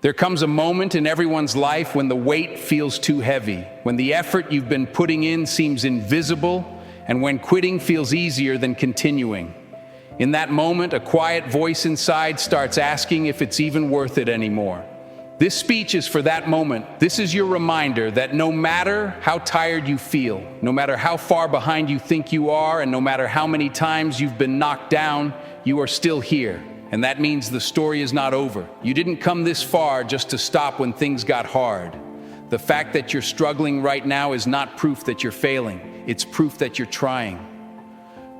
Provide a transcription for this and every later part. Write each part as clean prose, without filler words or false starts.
There comes a moment in everyone's life when the weight feels too heavy, when the effort you've been putting in seems invisible, and when quitting feels easier than continuing. In that moment, a quiet voice inside starts asking if it's even worth it anymore. This speech is for that moment. This is your reminder that no matter how tired you feel, no matter how far behind you think you are, and no matter how many times you've been knocked down, you are still here. And that means the story is not over. You didn't come this far just to stop when things got hard. The fact that you're struggling right now is not proof that you're failing. It's proof that you're trying.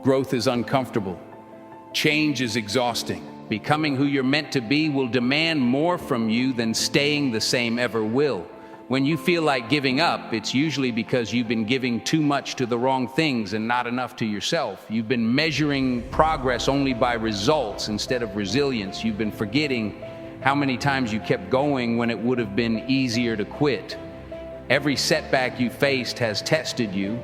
Growth is uncomfortable. Change is exhausting. Becoming who you're meant to be will demand more from you than staying the same ever will. When you feel like giving up, it's usually because you've been giving too much to the wrong things and not enough to yourself. You've been measuring progress only by results instead of resilience. You've been forgetting how many times you kept going when it would have been easier to quit. Every setback you faced has tested you,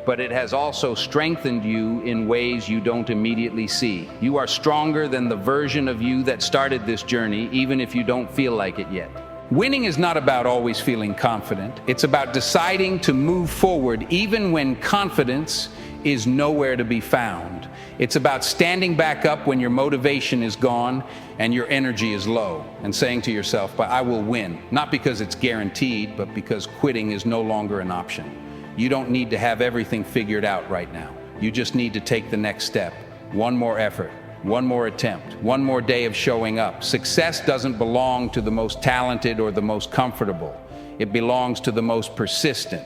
but it has also strengthened you in ways you don't immediately see. You are stronger than the version of you that started this journey, even if you don't feel like it yet. Winning is not about always feeling confident. It's about deciding to move forward even when confidence is nowhere to be found. It's about standing back up when your motivation is gone and your energy is low, and saying to yourself, but I will win, not because it's guaranteed, but because quitting is no longer an option. You don't need to have everything figured out right now. You just need to take the next step. One more effort, one more attempt, one more day of showing up. Success doesn't belong to the most talented or the most comfortable. It belongs to the most persistent.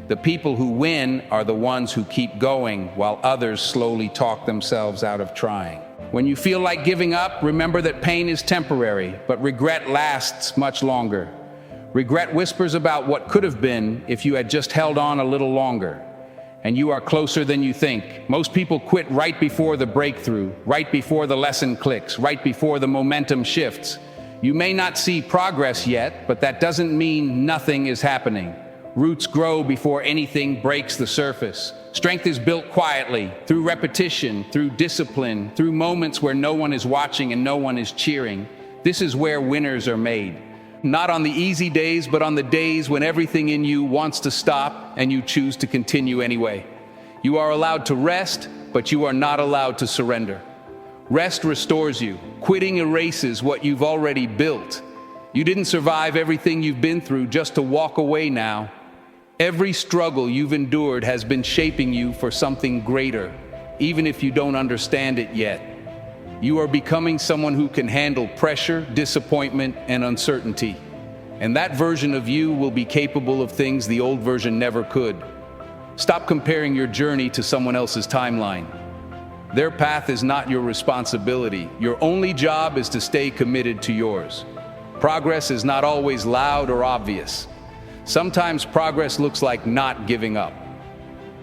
The people who win are the ones who keep going while others slowly talk themselves out of trying. When you feel like giving up, remember that pain is temporary, but regret lasts much longer. Regret whispers about what could have been if you had just held on a little longer. And you are closer than you think. Most people quit right before the breakthrough, right before the lesson clicks, right before the momentum shifts. You may not see progress yet, but that doesn't mean nothing is happening. Roots grow before anything breaks the surface. Strength is built quietly, through repetition, through discipline, through moments where no one is watching and no one is cheering. This is where winners are made. Not on the easy days, but on the days when everything in you wants to stop and you choose to continue anyway. You are allowed to rest, but you are not allowed to surrender. Rest restores you. Quitting erases what you've already built. You didn't survive everything you've been through just to walk away now. Every struggle you've endured has been shaping you for something greater, even if you don't understand it yet. You are becoming someone who can handle pressure, disappointment, and uncertainty. And that version of you will be capable of things the old version never could. Stop comparing your journey to someone else's timeline. Their path is not your responsibility. Your only job is to stay committed to yours. Progress is not always loud or obvious. Sometimes progress looks like not giving up.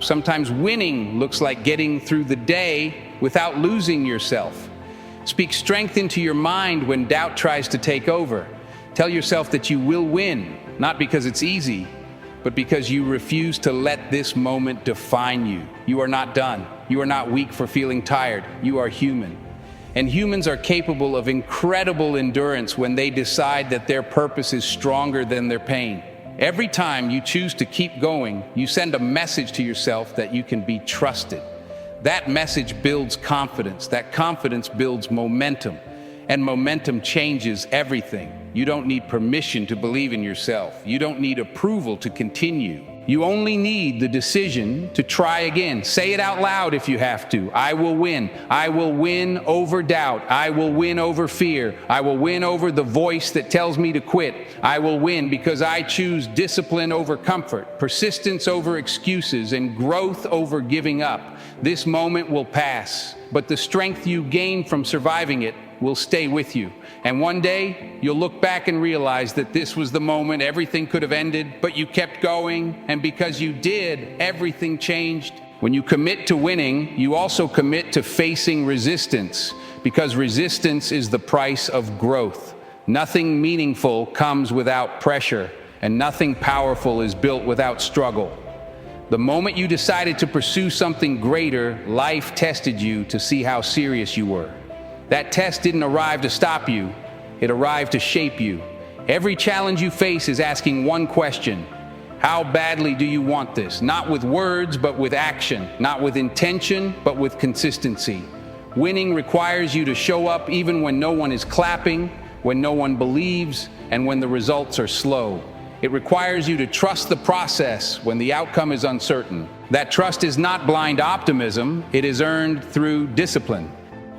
Sometimes winning looks like getting through the day without losing yourself. Speak strength into your mind when doubt tries to take over. Tell yourself that you will win, not because it's easy, but because you refuse to let this moment define you. You are not done. You are not weak for feeling tired. You are human. And humans are capable of incredible endurance when they decide that their purpose is stronger than their pain. Every time you choose to keep going, you send a message to yourself that you can be trusted. That message builds confidence. That confidence builds momentum. And momentum changes everything. You don't need permission to believe in yourself. You don't need approval to continue. You only need the decision to try again. Say it out loud if you have to. I will win. I will win over doubt. I will win over fear. I will win over the voice that tells me to quit. I will win because I choose discipline over comfort, persistence over excuses, and growth over giving up. This moment will pass, but the strength you gain from surviving it will stay with you. And one day, you'll look back and realize that this was the moment everything could have ended, but you kept going, and because you did, everything changed. When you commit to winning, you also commit to facing resistance, because resistance is the price of growth. Nothing meaningful comes without pressure, and nothing powerful is built without struggle. The moment you decided to pursue something greater, life tested you to see how serious you were. That test didn't arrive to stop you, it arrived to shape you. Every challenge you face is asking one question: how badly do you want this? Not with words, but with action. Not with intention, but with consistency. Winning requires you to show up even when no one is clapping, when no one believes, and when the results are slow. It requires you to trust the process when the outcome is uncertain. That trust is not blind optimism, it is earned through discipline.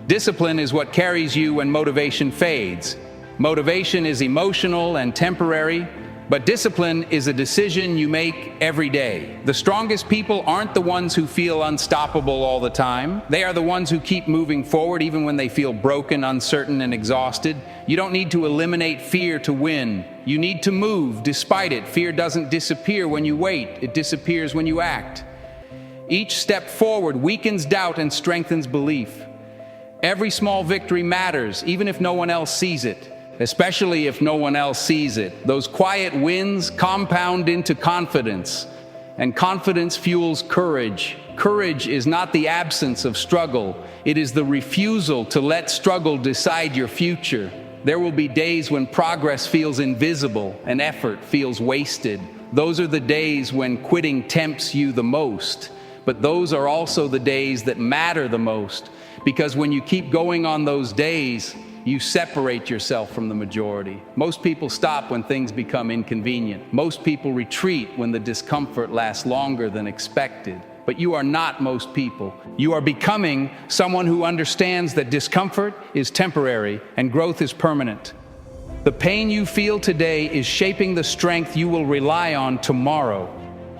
Discipline is what carries you when motivation fades. Motivation is emotional and temporary, but discipline is a decision you make every day. The strongest people aren't the ones who feel unstoppable all the time. They are the ones who keep moving forward even when they feel broken, uncertain, and exhausted. You don't need to eliminate fear to win. You need to move despite it. Fear doesn't disappear when you wait. It disappears when you act. Each step forward weakens doubt and strengthens belief. Every small victory matters, even if no one else sees it. Especially if no one else sees it. Those quiet wins compound into confidence, and confidence fuels courage. Courage is not the absence of struggle, it is the refusal to let struggle decide your future. There will be days when progress feels invisible and effort feels wasted. Those are the days when quitting tempts you the most, but those are also the days that matter the most, because when you keep going on those days, you separate yourself from the majority. Most people stop when things become inconvenient. Most people retreat when the discomfort lasts longer than expected. But you are not most people. You are becoming someone who understands that discomfort is temporary and growth is permanent. The pain you feel today is shaping the strength you will rely on tomorrow.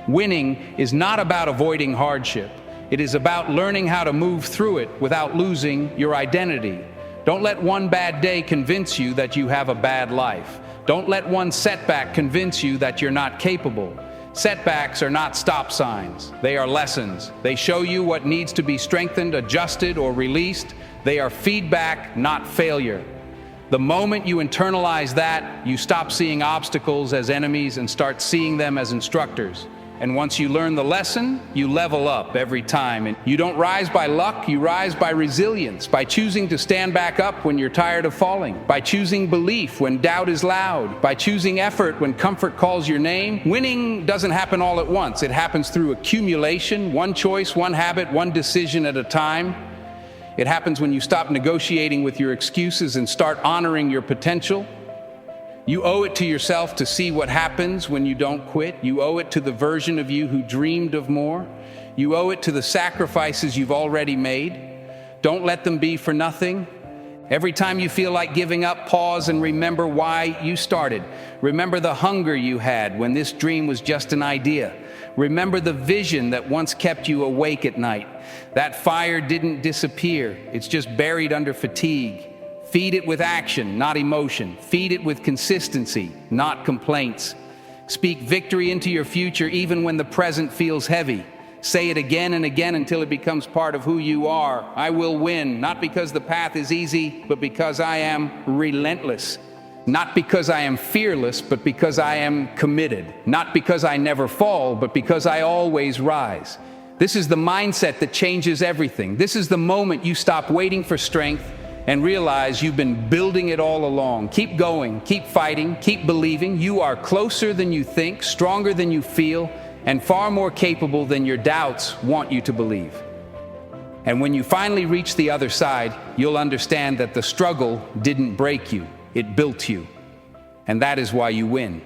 Winning is not about avoiding hardship. It is about learning how to move through it without losing your identity. Don't let one bad day convince you that you have a bad life. Don't let one setback convince you that you're not capable. Setbacks are not stop signs. They are lessons. They show you what needs to be strengthened, adjusted, or released. They are feedback, not failure. The moment you internalize that, you stop seeing obstacles as enemies and start seeing them as instructors. And once you learn the lesson, you level up every time. And you don't rise by luck, you rise by resilience, by choosing to stand back up when you're tired of falling, by choosing belief when doubt is loud, by choosing effort when comfort calls your name. Winning doesn't happen all at once. It happens through accumulation, one choice, one habit, one decision at a time. It happens when you stop negotiating with your excuses and start honoring your potential. You owe it to yourself to see what happens when you don't quit. You owe it to the version of you who dreamed of more. You owe it to the sacrifices you've already made. Don't let them be for nothing. Every time you feel like giving up, pause and remember why you started. Remember the hunger you had when this dream was just an idea. Remember the vision that once kept you awake at night. That fire didn't disappear. It's just buried under fatigue. Feed it with action, not emotion. Feed it with consistency, not complaints. Speak victory into your future even when the present feels heavy. Say it again and again until it becomes part of who you are. I will win, not because the path is easy, but because I am relentless. Not because I am fearless, but because I am committed. Not because I never fall, but because I always rise. This is the mindset that changes everything. This is the moment you stop waiting for strength and realize you've been building it all along. Keep going, keep fighting, keep believing. You are closer than you think, stronger than you feel, and far more capable than your doubts want you to believe. And when you finally reach the other side, you'll understand that the struggle didn't break you, it built you. And that is why you win.